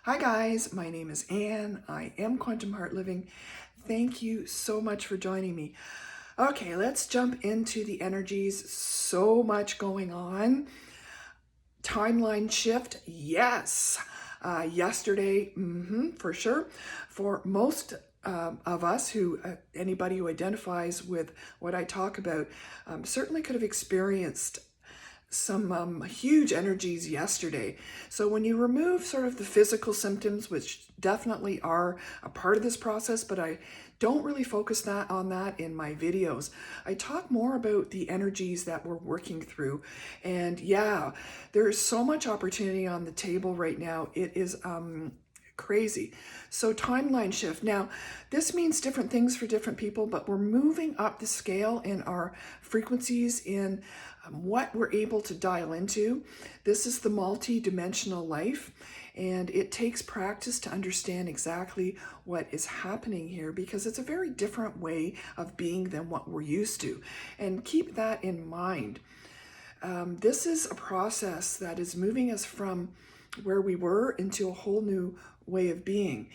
Hi guys, my name is Anne. I am Quantum Heart Living. Thank you so much for joining me. Okay, let's jump into the energies. So much going on. Timeline shift, yes. Yesterday, for sure. For most of us anybody who identifies with what I talk about, certainly could have experienced some huge energies yesterday. So when you remove sort of the physical symptoms, which definitely are a part of this process, but I don't really focus on that in my videos. I talk more about the energies that we're working through. And yeah, there is so much opportunity on the table right now. It is crazy. So timeline shift. Now, this means different things for different people, but we're moving up the scale in our frequencies in what we're able to dial into. This is the multi-dimensional life, and it takes practice to understand exactly what is happening here because it's a very different way of being than what we're used to. And keep that in mind. This is a process that is moving us from where we were into a whole new way of being.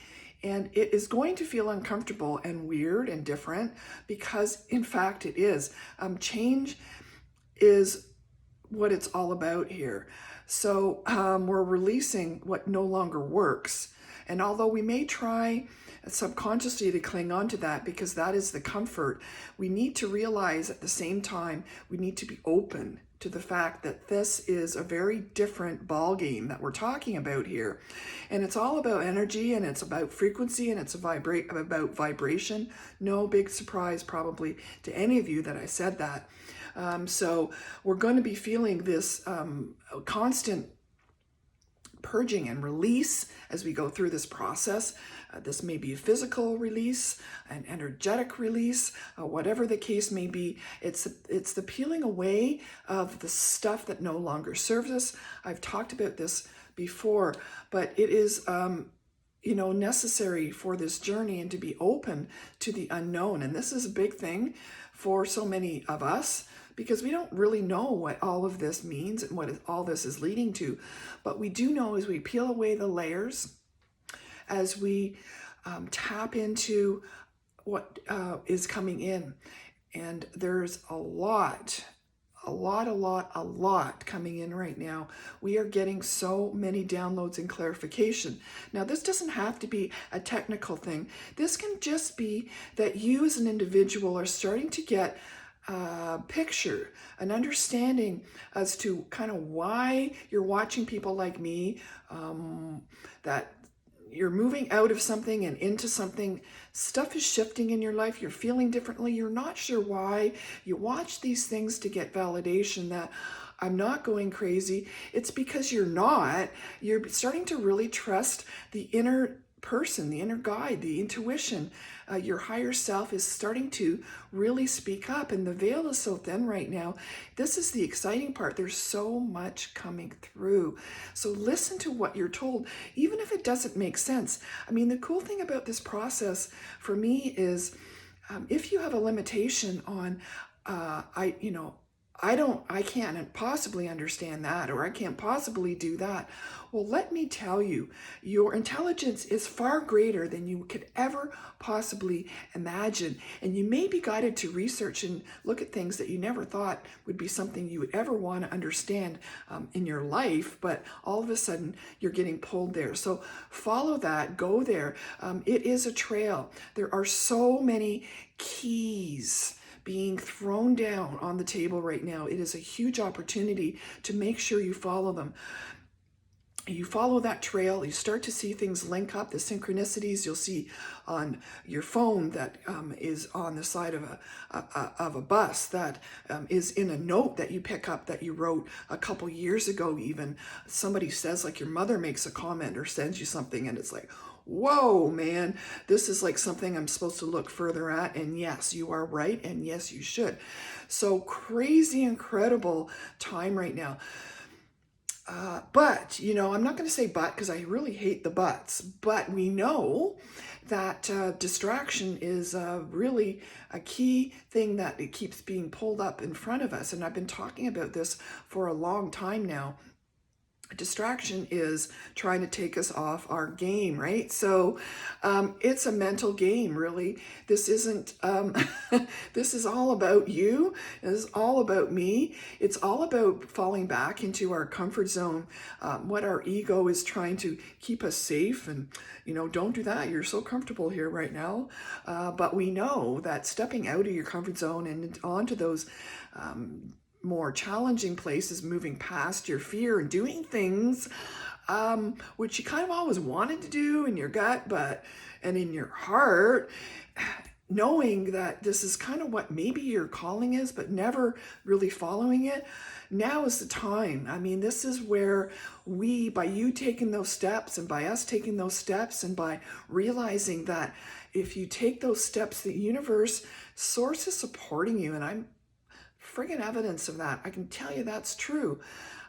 And it is going to feel uncomfortable and weird and different because, in fact, it is. Change is what it's all about here. So we're releasing what no longer works. And although we may try subconsciously to cling on to that because that is the comfort, we need to realize at the same time, we need to be open to the fact that this is a very different ball game that we're talking about here. And it's all about energy, and it's about frequency, and it's about vibration. No big surprise probably to any of you that I said that. So we're going to be feeling this constant purging and release as we go through this process. This may be a physical release, an energetic release, whatever the case may be. It's the peeling away of the stuff that no longer serves us. I've talked about this before, but it is necessary for this journey and to be open to the unknown. And this is a big thing for so many of us because we don't really know what all of this means and what all this is leading to. But we do know as we peel away the layers, as we tap into what is coming in. And there's a lot coming in right now. We are getting so many downloads and clarification. Now, this doesn't have to be a technical thing. This can just be that you as an individual are starting to get a picture, an understanding as to kind of why you're watching people like me, that you're moving out of something and into something. Stuff is shifting in your life. You're feeling differently. You're not sure why. You watch these things to get validation that I'm not going crazy. It's because you're not. You're starting to really trust the inner person, the inner guide, the intuition. Your higher self is starting to really speak up, and the veil is so thin right now. This is the exciting part. There's so much coming through. So listen to what you're told, even if it doesn't make sense. I mean, the cool thing about this process for me is if you have a limitation on, I can't possibly understand that, or I can't possibly do that. Well, let me tell you, your intelligence is far greater than you could ever possibly imagine. And you may be guided to research and look at things that you never thought would be something you would ever want to understand in your life, but all of a sudden you're getting pulled there. So follow that, go there. It is a trail. There are so many keys being thrown down on the table right now. It is a huge opportunity to make sure you follow them. You follow that trail, you start to see things link up, the synchronicities you'll see on your phone that is on the side of a bus, that is in a note that you pick up that you wrote a couple years ago even. Somebody says, like your mother makes a comment or sends you something and it's like, whoa, man, this is like something I'm supposed to look further at. And yes, you are right. And yes, you should. So crazy, incredible time right now. But, I'm not going to say but because I really hate the buts, but we know that distraction is really a key thing that it keeps being pulled up in front of us. And I've been talking about this for a long time now. distraction is trying to take us off our game, right? So it's a mental game, really. This isn't, this is all about you. It's all about me. It's all about falling back into our comfort zone, what our ego is trying to keep us safe. And, you know, don't do that. You're so comfortable here right now. But we know that stepping out of your comfort zone and onto those more challenging places, moving past your fear and doing things which you kind of always wanted to do in your gut, and in your heart, knowing that this is kind of what maybe your calling is, but never really following it. Now is the time. I mean, this is where by you taking those steps and by us taking those steps and by realizing that if you take those steps, the universe, source is supporting you. And I'm friggin' evidence of that. I can tell you that's true.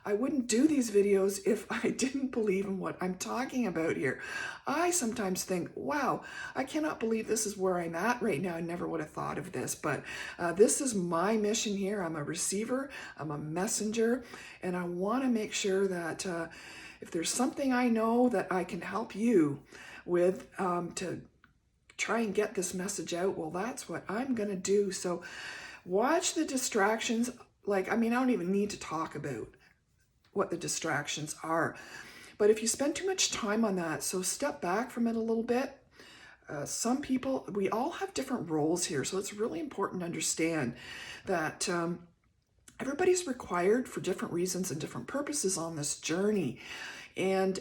I wouldn't do these videos if I didn't believe in what I'm talking about here. I sometimes think, wow, I cannot believe this is where I'm at right now. I never would have thought of this, but this is my mission here. I'm a receiver, I'm a messenger, and I want to make sure that if there's something I know that I can help you with to try and get this message out, well, that's what I'm going to do. So watch the distractions. Like, I mean, I don't even need to talk about what the distractions are. But if you spend too much time on that, so step back from it a little bit. Some people, we all have different roles here. So it's really important to understand that everybody's required for different reasons and different purposes on this journey. And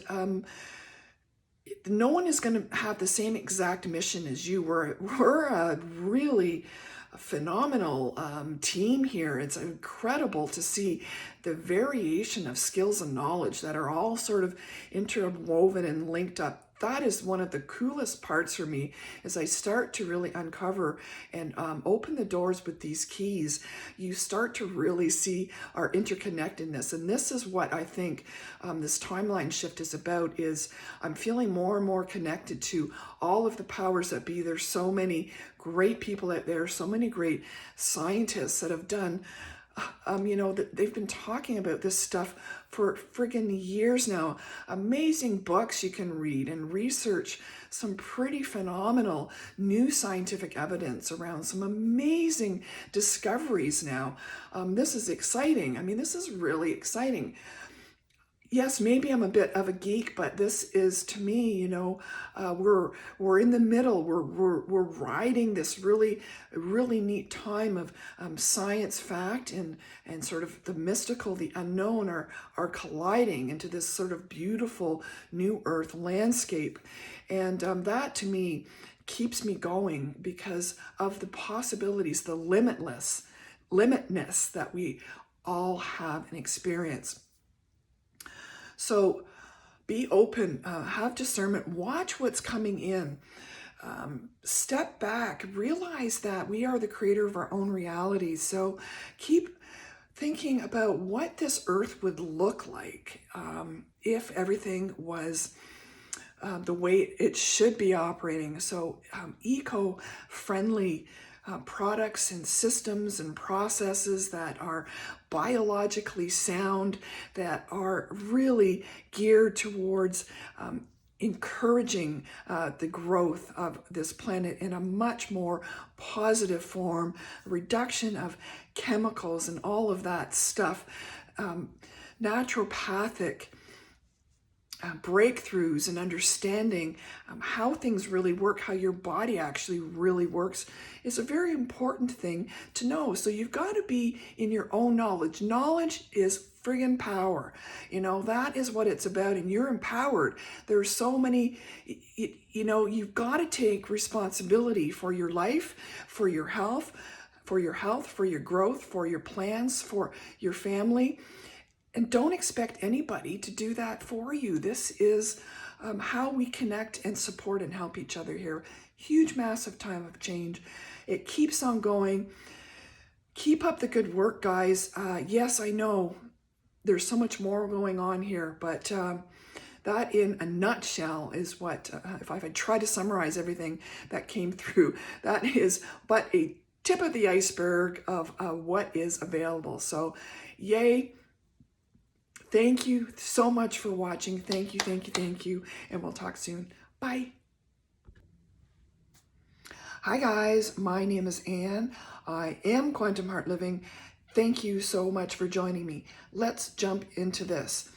no one is going to have the same exact mission as you. We're a really phenomenal team here. It's incredible to see the variation of skills and knowledge that are all sort of interwoven and linked up. That is one of the coolest parts for me as I start to really uncover and open the doors with these keys. You start to really see our interconnectedness. And this is what I think this timeline shift is about, is I'm feeling more and more connected to all of the powers that be. There's so many great people out there, so many great scientists that have done you know, they've been talking about this stuff for friggin' years now. Amazing books you can read and research some pretty phenomenal new scientific evidence around some amazing discoveries now. This is exciting. I mean, this is really exciting. Yes, maybe I'm a bit of a geek, but this is, to me, you know, we're in the middle. We're riding this really neat time of science, fact, and sort of the mystical, the unknown are colliding into this sort of beautiful new Earth landscape, and that to me keeps me going because of the possibilities, the limitness that we all have and experience. So be open, have discernment, watch what's coming in, step back, realize that we are the creator of our own reality. So keep thinking about what this earth would look like if everything was the way it should be operating. So eco-friendly products and systems and processes that are biologically sound, that are really geared towards encouraging the growth of this planet in a much more positive form, reduction of chemicals and all of that stuff, naturopathic breakthroughs and understanding how things really work, how your body actually really works, is a very important thing to know. So you've got to be in your own knowledge. Knowledge is friggin' power. You know, that is what it's about, and you're empowered. There's so many, you know, you've got to take responsibility for your life, for your health, for your growth, for your plans, for your family. And don't expect anybody to do that for you. This is how we connect and support and help each other here. Huge, massive time of change. It keeps on going. Keep up the good work, guys. Yes, I know there's so much more going on here, but that in a nutshell is what, if I try to summarize everything that came through, that is but a tip of the iceberg of what is available. So, yay. Thank you so much for watching. Thank you, thank you, thank you. And we'll talk soon. Bye. Hi guys, my name is Anne. I am Quantum Heart Living. Thank you so much for joining me. Let's jump into this.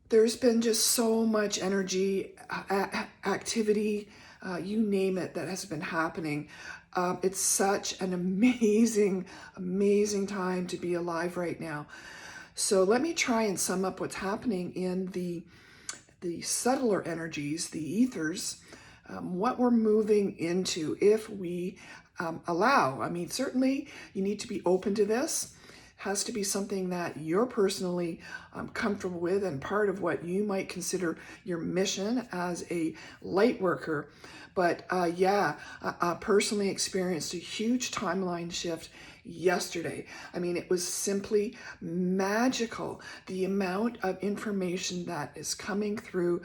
There's been just so much energy, activity, you name it, that has been happening. It's such an amazing, amazing time to be alive right now. So let me try and sum up what's happening in the subtler energies, the ethers, what we're moving into if we allow. I mean, certainly you need to be open to this. Has to be something that you're personally comfortable with and part of what you might consider your mission as a light worker. But I personally experienced a huge timeline shift yesterday. I mean, it was simply magical, the amount of information that is coming through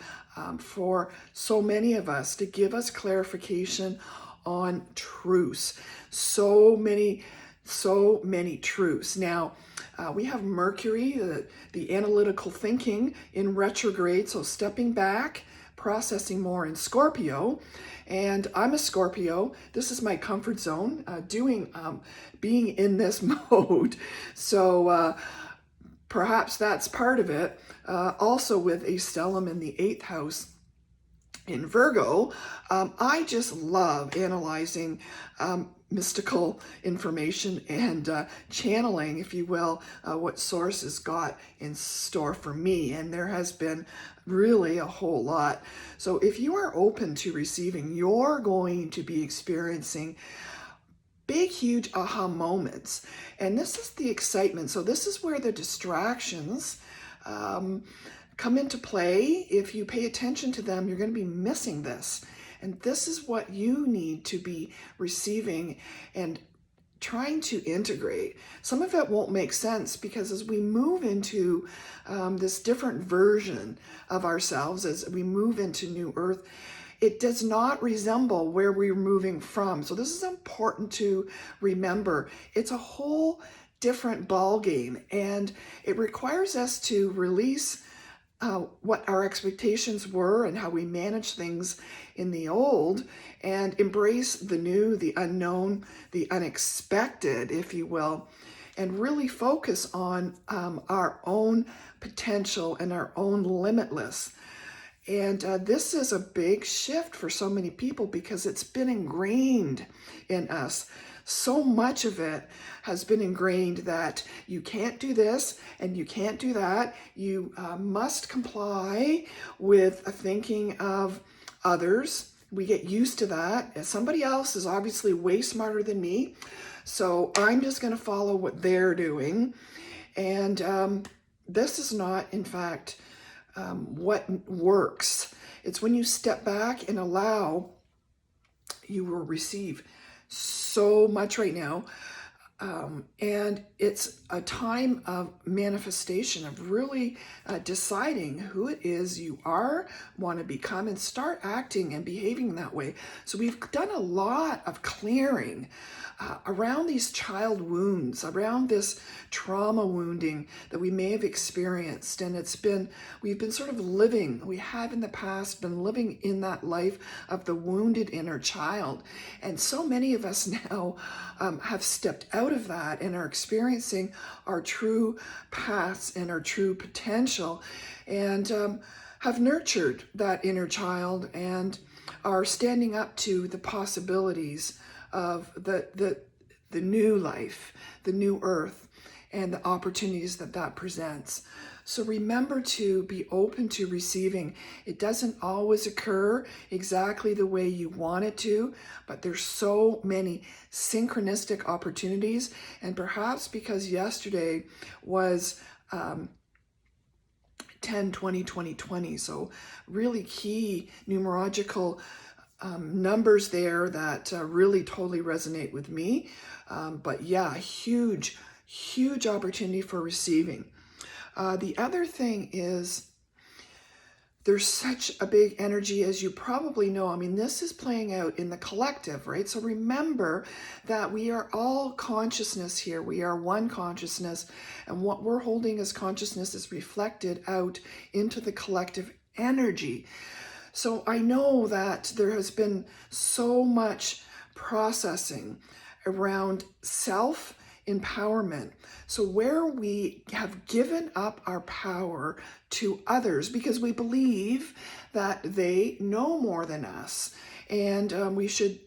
for so many of us to give us clarification on truths. So many truths. Now, we have Mercury, the analytical thinking, in retrograde, so stepping back, processing more in Scorpio. And I'm a Scorpio. This is my comfort zone, being in this mode. So perhaps that's part of it. Also with a stellium in the 8th house in Virgo, I just love analyzing mystical information and channeling, if you will, what source has got in store for me. And there has been really a whole lot. So if you are open to receiving, you're going to be experiencing big, huge aha moments. And this is the excitement. So this is where the distractions come into play. If you pay attention to them, you're going to be missing this. And this is what you need to be receiving and trying to integrate. Some of it won't make sense because as we move into this different version of ourselves, as we move into New Earth, it does not resemble where we're moving from. So this is important to remember. It's a whole different ball game, and it requires us to release what our expectations were and how we manage things in the old, and embrace the new, the unknown, the unexpected, if you will, and really focus on our own potential and our own limitless. And this is a big shift for so many people because it's been ingrained in us. So much of it has been ingrained that you can't do this and you can't do that. You must comply with a thinking of others. We get used to that. Somebody else is obviously way smarter than me, so I'm just going to follow what they're doing. And this is not, in fact, what works. It's when you step back and allow, you will receive so much right now. And it's a time of manifestation, of really deciding who it is you are, want to become, and start acting and behaving that way. So we've done a lot of clearing around these child wounds, around this trauma wounding that we may have experienced. And we've been sort of living, we have in the past been living in that life of the wounded inner child. And so many of us now have stepped out of that and are experiencing our true paths and our true potential, and have nurtured that inner child and are standing up to the possibilities of the new life, the new earth, and the opportunities that presents. So remember to be open to receiving. It doesn't always occur exactly the way you want it to, but there's so many synchronistic opportunities. And perhaps because yesterday was 10-20-20-20, so really key numerological numbers there that really totally resonate with me. But yeah, huge opportunity for receiving. The other thing is there's such a big energy, as you probably know. I mean, this is playing out in the collective, right? So remember that we are all consciousness here. We are one consciousness, and what we're holding as consciousness is reflected out into the collective energy. So I know that there has been so much processing around self-empowerment. So where we have given up our power to others because we believe that they know more than us, and we should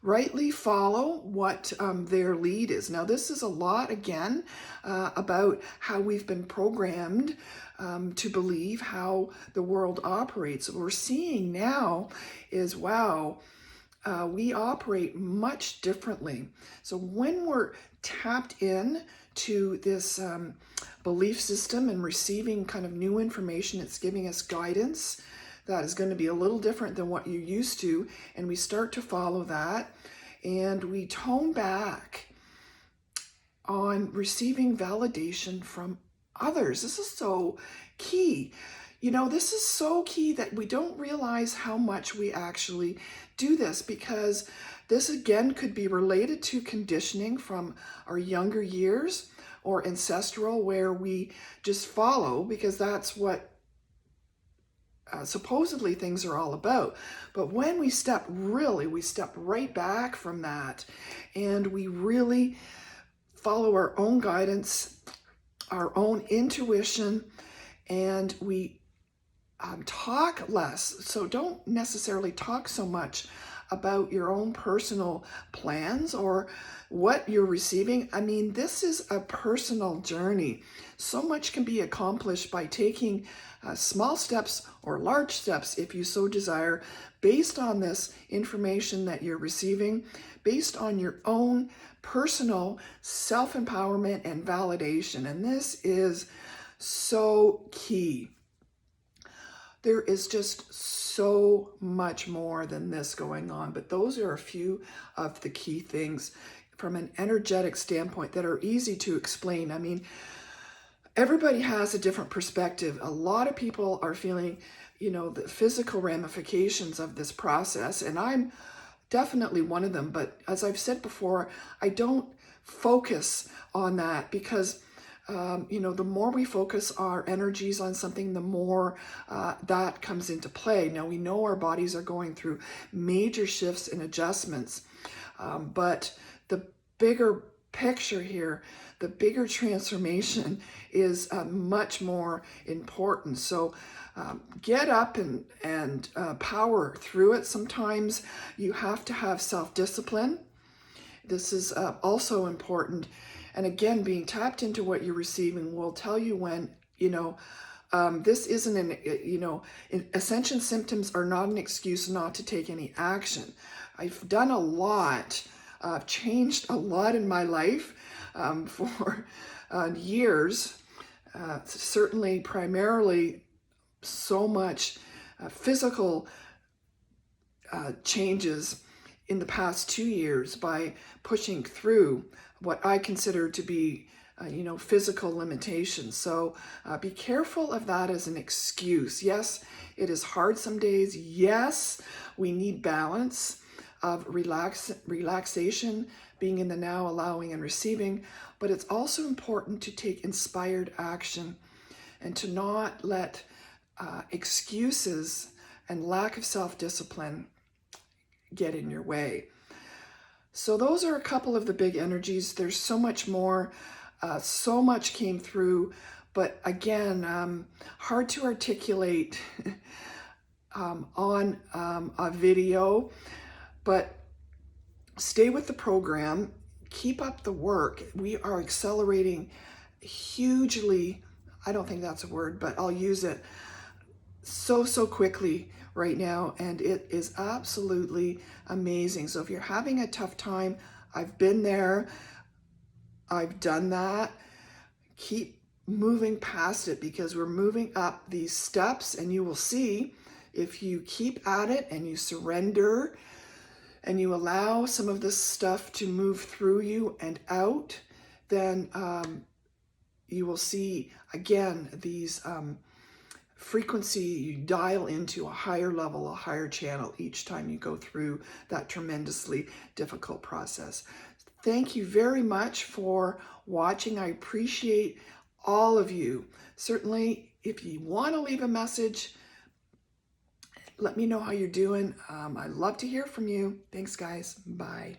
rightly follow what their lead is. Now, this is a lot, again, about how we've been programmed to believe how the world operates. What we're seeing now is, wow, we operate much differently. So when we're tapped in to this belief system and receiving kind of new information, it's giving us guidance that is going to be a little different than what you're used to, and we start to follow that, and we tone back on receiving validation from others. This is so key. You know, this is so key that we don't realize how much we actually do this, because this again could be related to conditioning from our younger years or ancestral, where we just follow because that's what supposedly things are all about. But when we step right back from that, and we really follow our own guidance, our own intuition, and we talk less. So don't necessarily talk so much about your own personal plans or what you're receiving. I mean, this is a personal journey. So much can be accomplished by taking small steps or large steps, if you so desire, based on this information that you're receiving, based on your own personal self-empowerment and validation. And this is so key. There is just so much more than this going on, but those are a few of the key things from an energetic standpoint that are easy to explain. I mean, everybody has a different perspective. A lot of people are feeling, you know, the physical ramifications of this process, and I'm definitely one of them. But as I've said before, I don't focus on that because you know, the more we focus our energies on something, the more that comes into play. Now, we know our bodies are going through major shifts and adjustments, but the bigger picture here, the bigger transformation is much more important. So get up and power through it. Sometimes you have to have self-discipline. This is also important. And again, being tapped into what you're receiving will tell you when, you know, this isn't an, you know, ascension symptoms are not an excuse not to take any action. I've done a lot, changed a lot in my life for years, certainly primarily so much physical changes in the past 2 years by pushing through what I consider to be, you know, physical limitations. So be careful of that as an excuse. Yes, it is hard some days. Yes, we need balance of relaxation, being in the now, allowing and receiving. But it's also important to take inspired action and to not let excuses and lack of self-discipline get in your way. So those are a couple of the big energies. There's so much more, so much came through, but again, hard to articulate on a video, but stay with the program, keep up the work. We are accelerating hugely. I don't think that's a word, but I'll use it so quickly right now, and it is absolutely amazing. So if you're having a tough time, I've been there, I've done that. Keep moving past it, because we're moving up these steps, and you will see if you keep at it and you surrender and you allow some of this stuff to move through you and out, then you will see again these frequency, you dial into a higher level, a higher channel each time you go through that tremendously difficult process. Thank you very much for watching. I appreciate all of you. Certainly, if you want to leave a message, let me know how you're doing. I love to hear from you. Thanks, guys. Bye.